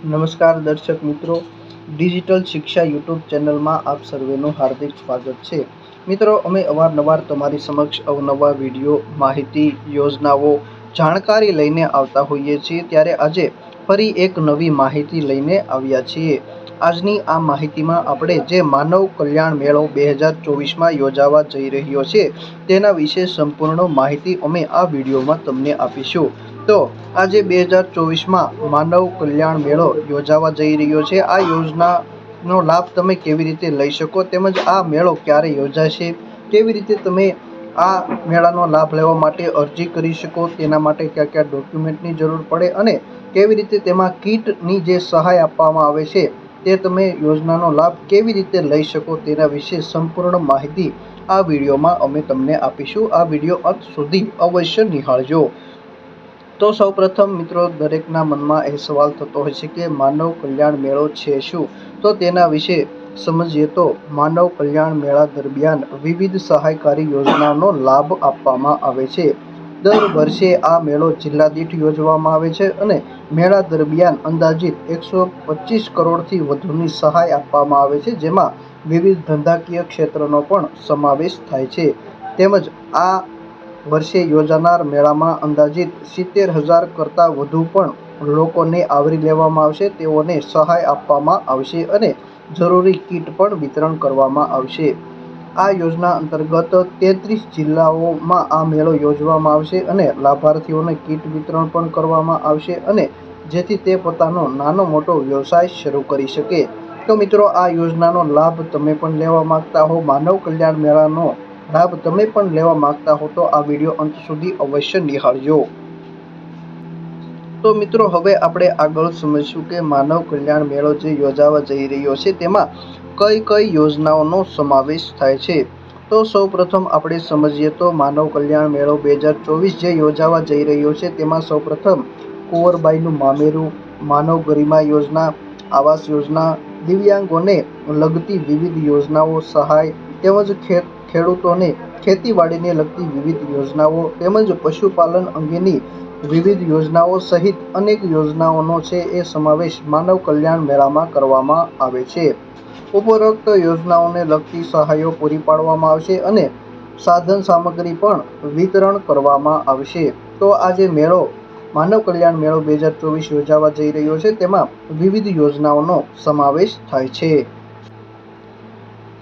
નમસ્કાર દર્શક મિત્રો, ડિજિટલ શિક્ષા યુટ્યુબ ચેનલમાં આપ સર્વેનું હાર્દિક સ્વાગત છે। મિત્રો, અમે અવારનવાર તમારી સમક્ષ અવનવા વિડીયો, માહિતી, યોજનાઓ, જાણકારી લઈને આવતા હોઈએ છીએ। ત્યારે આજે ફરી એક નવી માહિતી લઈને આવ્યા છીએ। આજની આ માહિતીમાં આપણે જે માનવ કલ્યાણ મેળો 2024માં યોજાવા જઈ રહ્યો છે તેના વિશે સંપૂર્ણ માહિતી અમે આ વિડીયોમાં તમને આપીશું। તો આજે 2024માં માનવ કલ્યાણ મેળો યોજાવા જઈ રહ્યો છે। આ યોજનાનો લાભ તમે કેવી રીતે લઈ શકો, તેમજ આ મેળો ક્યારે યોજાશે, કેવી રીતે તમે આ મેળાનો લાભ લેવા માટે અરજી કરી શકો, તેના માટે કયા કયા ડોક્યુમેન્ટની જરૂર પડે અને કેવી રીતે તેમાં કીટની જે સહાય આપવામાં આવે છે તે તમે યોજનાનો લાભ કેવી રીતે લઈ શકો, તેના વિશે સંપૂર્ણ માહિતી આ વિડીયોમાં અમે તમને આપીશું। આ વિડીયો અંત સુધી અવશ્ય નિહાળજો। તો સૌપ્રથમ મિત્રો, દરેકના મનમાં એ સવાલ થતો હોય છે કે માનવ કલ્યાણ મેળો છે શું? તો તેના વિશે સમજીએ તો માનવ કલ્યાણ મેળા દરમિયાન વિવિધ સહાયકારી યોજનાઓનો લાભ આપવામાં આવે છે। દર વર્ષે આ મેળો જિલ્લા દીઠ યોજવામાં આવે છે અને મેળા દરમિયાન અંદાજિત 125 કરોડથી વધુની સહાય આપવામાં આવે છે, જેમાં વિવિધ ધંધાકીય ક્ષેત્રનો પણ સમાવેશ થાય છે। તેમજ આ વર્ષે યોજાનાર મેળામાં અંદાજિત 70,000 કરતાં વધુ પણ લોકોને આવરી લેવામાં આવશે। તેઓને સહાય આપવામાં આવશે અને જરૂરી કીટ પણ વિતરણ કરવામાં આવશે। આ યોજના અંતર્ગત 33 જિલ્લાઓમાં આ મેળો યોજવામાં આવશે અને લાભાર્થીઓને કીટ વિતરણ પણ કરવામાં આવશે, અને જેથી તે પોતાનો નાનો મોટો વ્યવસાય શરૂ કરી શકે। તો મિત્રો, આ યોજનાનો લાભ તમે પણ લેવા માંગતા હો, માનવ કલ્યાણ મેળાનો લાભ તમે પણ લેવા માંગતા હો, તો આ વિડીયો અંત સુધી અવશ્ય નિહાળજો। તો મિત્રો, હવે આપણે આગળ સમજીશું કે માનવ કલ્યાણ મેળો જે યોજાવા જઈ રહ્યો છે તેમાં કઈ કઈ યોજનાઓનો સમાવેશ થાય છે। તો સૌપ્રથમ આપણે સમજીએ તો માનવ કલ્યાણ મેળો 2024 જે યોજાવા જઈ રહ્યો છે તેમાં સૌપ્રથમ કુંવરબાઈનું મામેરું, માનવ ગરિમા યોજના, આવાસ યોજના, દિવ્યાંગોને લગતી વિવિધ યોજનાઓ, સહાય, તેમજ ખેડૂતોને ખેતીવાડીને લગતી વિવિધ યોજનાઓ, તેમજ પશુપાલન અંગેની વિવિધ યોજનાઓ સહિત અનેક યોજનાઓનો છે એ સમાવેશ માનવ કલ્યાણ મેળામાં કરવામાં આવે છે। ઉપરોક્ત યોજનાઓને લગતી સહાયો પૂરી પાડવામાં આવશે અને સાધન સામગ્રી પણ વિતરણ કરવામાં આવશે। તો આ જે મેળો માનવ કલ્યાણ મેળો 2024 યોજાવા જઈ રહ્યો છે તેમાં વિવિધ યોજનાઓનો સમાવેશ થાય છે।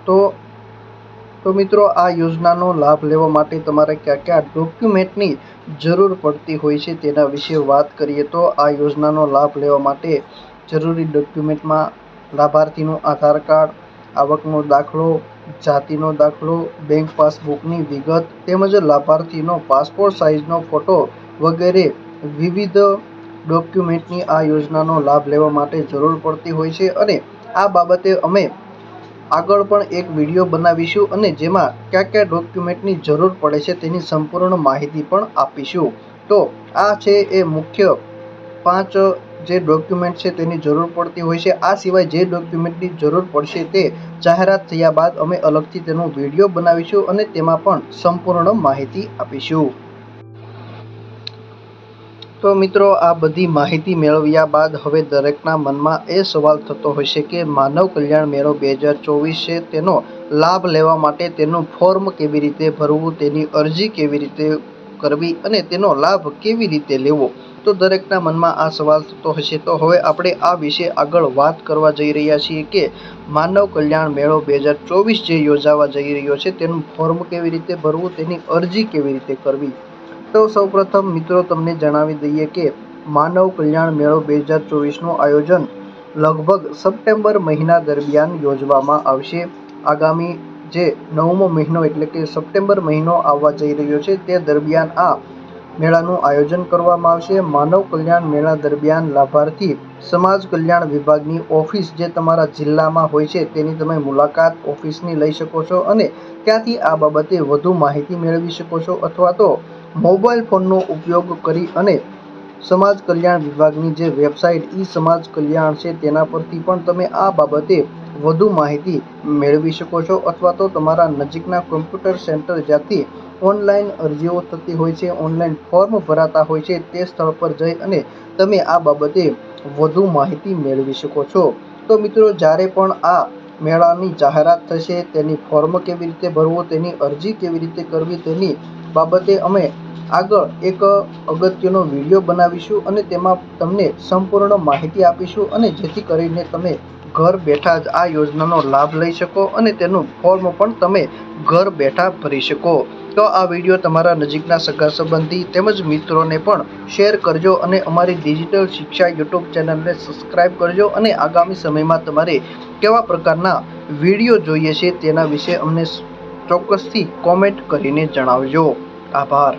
તો મિત્રો, આ યોજનાનો લાભ લેવા માટે તમારે કયા કયા ડોક્યુમેન્ટની જરૂર પડતી હોય છે તેના વિશે વાત કરીએ તો આ યોજનાનો લાભ લેવા માટે જરૂરી ડોક્યુમેન્ટમાં લાભાર્થીનું આધાર કાર્ડ, આવકનો દાખલો, જાતિનો દાખલો, બેંક પાસબુકની વિગત, તેમજ લાભાર્થીનો પાસપોર્ટ સાઇઝનો ફોટો વગેરે વિવિધ ડોક્યુમેન્ટની આ યોજનાનો લાભ લેવા માટે જરૂર પડતી હોય છે। અને આ બાબતે અમે આગળ પણ એક વિડીયો બનાવીશું અને જેમાં કયા કયા ડોક્યુમેન્ટની જરૂર પડે છે તેની સંપૂર્ણ માહિતી પણ આપીશું। તો આ છે એ મુખ્ય 5 જે ડોક્યુમેન્ટ છે તેની જરૂર પડતી હોય છે। આ સિવાય જે ડોક્યુમેન્ટની જરૂર પડશે તે જાહેરાત થયા બાદ અમે અલગથી તેનો વિડીયો બનાવીશું અને તેમાં પણ સંપૂર્ણ માહિતી આપીશું। તો મિત્રો, આ બધી માહિતી મેળવ્યા બાદ હવે દરેકના મનમાં એ સવાલ થતો હશે કે માનવ કલ્યાણ મેળો 2024 છે તેનો લાભ લેવા માટે તેનું ફોર્મ કેવી રીતે ભરવું, તેની અરજી કેવી રીતે કરવી અને તેનો લાભ કેવી રીતે લેવો। તો દરેકના મનમાં આ સવાલ થતો હશે। તો હવે આપણે આ વિશે આગળ વાત કરવા જઈ રહ્યા છીએ કે માનવ કલ્યાણ મેળો 2024 જે યોજાવા જઈ રહ્યો છે તેનું ફોર્મ કેવી રીતે ભરવું, તેની અરજી કેવી રીતે કરવી। તો સૌપ્રથમ મિત્રો, તમને જણાવી દઈએ કે માનવ કલ્યાણ મેળો 2024નું આયોજન લગભગ સપ્ટેમ્બર મહિના દરમિયાન યોજવામાં આવશે। આગામી જે 9મો મહિનો એટલે કે સપ્ટેમ્બર મહિનો આવવા જઈ રહ્યો છે તે દરમિયાન આ મેળાનું આયોજન કરવામાં આવશે। માનવ કલ્યાણ મેળા દરમિયાન લાભાર્થી સમાજ કલ્યાણ વિભાગની ઓફિસ જે તમારા જિલ્લામાં હોય છે તેની તમે મુલાકાત ઓફિસની લઈ શકો છો અને ત્યાંથી આ બાબતે વધુ માહિતી મેળવી શકો છો, અથવા તો મોબાઈલ ફોનનો ઉપયોગ કરી અને સમાજ કલ્યાણ વિભાગની જે વેબસાઇટ ઈ સમાજ કલ્યાણ છે તેના પરથી પણ તમે આ બાબતે વધુ માહિતી મેળવી શકો છો, અથવા તો તમારા નજીકના કોમ્પ્યુટર સેન્ટર જ્યાંથી ઓનલાઈન અરજીઓ થતી હોય છે, ઓનલાઈન ફોર્મ ભરાતા હોય છે, તે સ્થળ પર જઈ અને તમે આ બાબતે વધુ માહિતી મેળવી શકો છો. તો મિત્રો, જ્યારે પણ આ મેળાની જાહેરાત થશે, તેની ફોર્મ કેવી રીતે ભરવું, તેની અરજી કેવી રીતે કરવી, તેની બાબતે અમે આગળ એક અગત્યનો વિડીયો બનાવીશું અને તેમાં તમને સંપૂર્ણ માહિતી આપીશું, અને જેથી કરીને તમે ઘર બેઠા જ આ યોજનાનો લાભ લઈ શકો અને તેનું ફોર્મ પણ તમે ઘર બેઠા ભરી શકો. તો આ વિડીયો તમારા નજીકના સગા સંબંધી તેમજ મિત્રોને પણ શેર કરજો અને અમારી ડિજિટલ શિક્ષા યુટ્યુબ ચેનલને સબસ્ક્રાઈબ કરજો, અને આગામી સમયમાં તમારે કેવા પ્રકારના વિડીયો જોઈએ છે તેના વિશે અમને ચોક્કસથી કોમેન્ટ કરીને જણાવજો. આભાર.